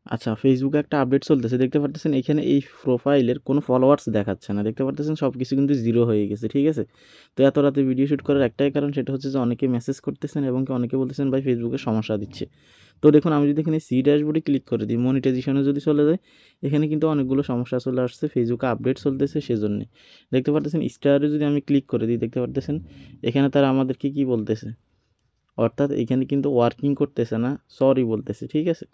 আচ্ছা, ফেসবুকে একটা আপডেট চলতেছে, দেখতে পারতেছেন এখানে এই প্রোফাইলের কোনো ফলোয়ার্স দেখাচ্ছে না, দেখতে পারতেছেন সব কিছু কিন্তু জিরো হয়ে গেছে, ঠিক আছে। তো এত রাতে ভিডিও শ্যুট করার একটাই কারণ, সেটা হচ্ছে যে অনেকে মেসেজ করতেছেন এবং অনেকে বলতেছেন ভাই ফেসবুকে সমস্যা দিচ্ছে। তো দেখুন, আমি যদি এখানে সি ড্যাশবোর্ডে ক্লিক করে দিই, মনিটাইজেশনে যদি চলে যায়, এখানে কিন্তু অনেকগুলো সমস্যা চলে আসছে, ফেসবুকে আপডেট চলতেছে সেজন্যে। দেখতে পারতেছেন স্টারে যদি আমি ক্লিক করে দিই, দেখতে পারতেছেন এখানে তারা আমাদেরকে কী বলতেছে, অর্থাৎ এখানে কিন্তু ওয়ার্কিং করতেছে না, সরি বলতেছে, ঠিক আছে।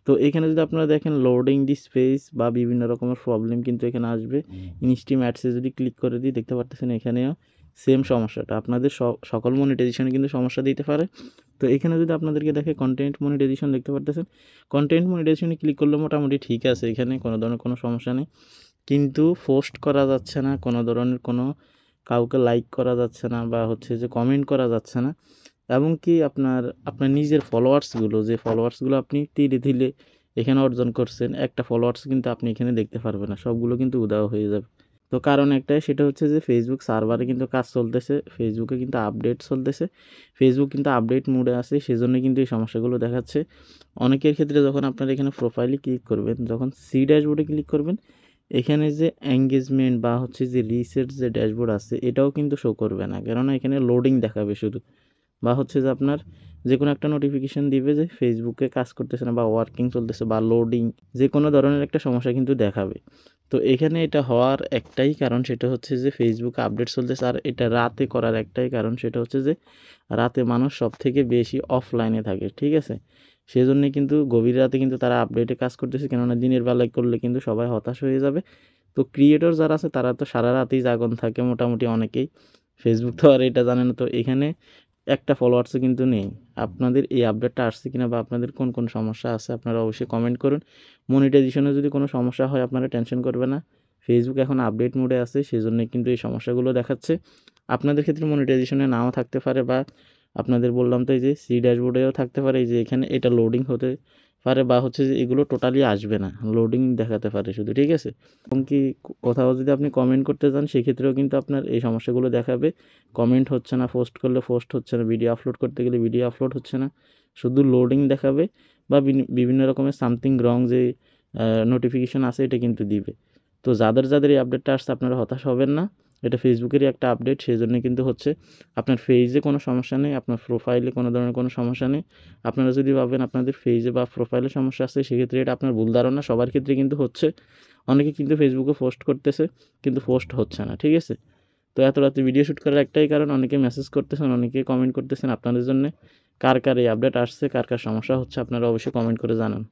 তো এখানে যদি আপনারা দেখেন লোডিং দি স্পেস বা বিভিন্ন রকমের প্রবলেম কিন্তু এখানে আসবে। ইনস্ট্রিম অ্যাডসে যদি ক্লিক করে দিই, দেখতে পারতেছেন এখানেও সেম সমস্যাটা, আপনাদের সকল মনিটাইজেশনে কিন্তু সমস্যা দিতে পারে। তো এখানে যদি আপনাদেরকে দেখে কন্টেন্ট মনিটাইজেশন, দেখতে পারতেছেন কন্টেন্ট মনিটাইজেশনে ক্লিক করলে মোটামুটি ঠিক আছে, এখানে কোনো ধরনের কোনো সমস্যা নেই, কিন্তু পোস্ট করা যাচ্ছে না, কোনো ধরনের কোনো কাউকে লাইক করা যাচ্ছে না, বা হচ্ছে যে কমেন্ট করা যাচ্ছে না। এমনকি আপনার নিজের ফলোয়ার্সগুলো, যে ফলোয়ার্সগুলো আপনি ধীরে ধীরে এখানে অর্জন করছেন, একটা ফলোয়ার্স কিন্তু আপনি এখানে দেখতে পারবেন না, সবগুলো কিন্তু উধাও হয়ে যাবে। তো কারণ একটাই, সেটা হচ্ছে যে ফেসবুক সার্ভারে কিন্তু কাজ চলতেছে, ফেসবুকে কিন্তু আপডেট চলতেছে, ফেসবুক কিন্তু আপডেট মোডে আছে, সেজন্য কিন্তু এই সমস্যাগুলো দেখাচ্ছে। অনেকের ক্ষেত্রে যখন আপনারা এখানে প্রোফাইলে ক্লিক করবেন, যখন সি ড্যাশবোর্ডে ক্লিক করবেন, এখানে যে এঙ্গেজমেন্ট বা হচ্ছে যে রিসেট যে ড্যাশবোর্ড আছে, এটাও কিন্তু শো করবে না, কেননা এখানে লোডিং দেখাবে শুধু, বা হচ্ছে যে আপনার যে কোনো একটা নোটিফিকেশান দিবে যে ফেসবুকে কাজ করতেছে না বা ওয়ার্কিং চলতেছে বা লোডিং, যে কোনো ধরনের একটা সমস্যা কিন্তু দেখাবে। তো এখানে এটা হওয়ার একটাই কারণ, সেটা হচ্ছে যে ফেসবুকে আপডেট চলতেছে, আর এটা রাতে করার একটাই কারণ, সেটা হচ্ছে যে রাতে মানুষ সব থেকে বেশি অফলাইনে থাকে, ঠিক আছে। সেজন্যে কিন্তু গভীর রাতে কিন্তু তারা আপডেটে কাজ করতেছে, কেননা দিনের বেলায় করলে কিন্তু সবাই হতাশ হয়ে যাবে। তো ক্রিয়েটর যারা আছে তারা তো সারা রাতেই জাগন থাকে মোটামুটি অনেকেই, ফেসবুক তো আর এটা জানে না। তো এখানে একটা ফলোয়ার্সও কিন্তু নেই। আপনাদের এই আপডেটটা আসছে কিনা বা আপনাদের কোন কোন সমস্যা আছে, আপনারা অবশ্যই কমেন্ট করুন। মনিটাইজেশনে যদি কোনো সমস্যা হয়, আপনারা টেনশন করবেন না, ফেসবুক এখন আপডেট মোডে আছে, সেজন্যই কিন্তু এই সমস্যাগুলো দেখাচ্ছে। আপনাদের ক্ষেত্রে মনিটাইজেশনে নাও থাকতে পারে, বা আপনাদের বললাম তো এই যে সি ড্যাশবোর্ডেও থাকতে পারে, এই যে এখানে এটা লোডিং হতে পারে, বা হচ্ছে যে এগুলো টোটালি আসবে না, লোডিং দেখাতে পারে শুধু, ঠিক আছে। এবং কি কোথাও যদি আপনি কমেন্ট করতে চান, সেক্ষেত্রেও কিন্তু আপনার এই সমস্যাগুলো দেখাবে, কমেন্ট হচ্ছে না, পোস্ট করলে পোস্ট হচ্ছে না, ভিডিও আপলোড করতে গেলে ভিডিও আপলোড হচ্ছে না, শুধু লোডিং দেখাবে, বা বিভিন্ন রকমের সামথিং রং যে নোটিফিকেশান আছে এটা কিন্তু দিবে। তো যাদের যাদের এই আপডেটটা আসছে, আপনারা হতাশ হবেন না, এটা ফেসবুকেরই একটা আপডেট, সেই জন্য কিন্তু হচ্ছে। আপনার পেজে কোনো সমস্যা নেই, আপনার প্রোফাইলে কোনো ধরনের কোনো সমস্যা নেই। আপনারা যদি ভাবেন আপনাদের পেজে বা প্রোফাইলে সমস্যা আছে, সেক্ষেত্রে এটা আপনার ভুল ধারণা, সবার ক্ষেত্রে কিন্তু হচ্ছে। অনেকে কিন্তু ফেসবুকে পোস্ট করতেছে, কিন্তু পোস্ট হচ্ছে না, ঠিক আছে। তো এত রাতে ভিডিও শ্যুট করার একটাই কারণ, অনেকে মেসেজ করতেছেন, অনেকে কমেন্ট করতেছেন আপনাদের জন্য। কার কার এই আপডেট আসছে, কার কার সমস্যা হচ্ছে, আপনারা অবশ্যই কমেন্ট করে জানান।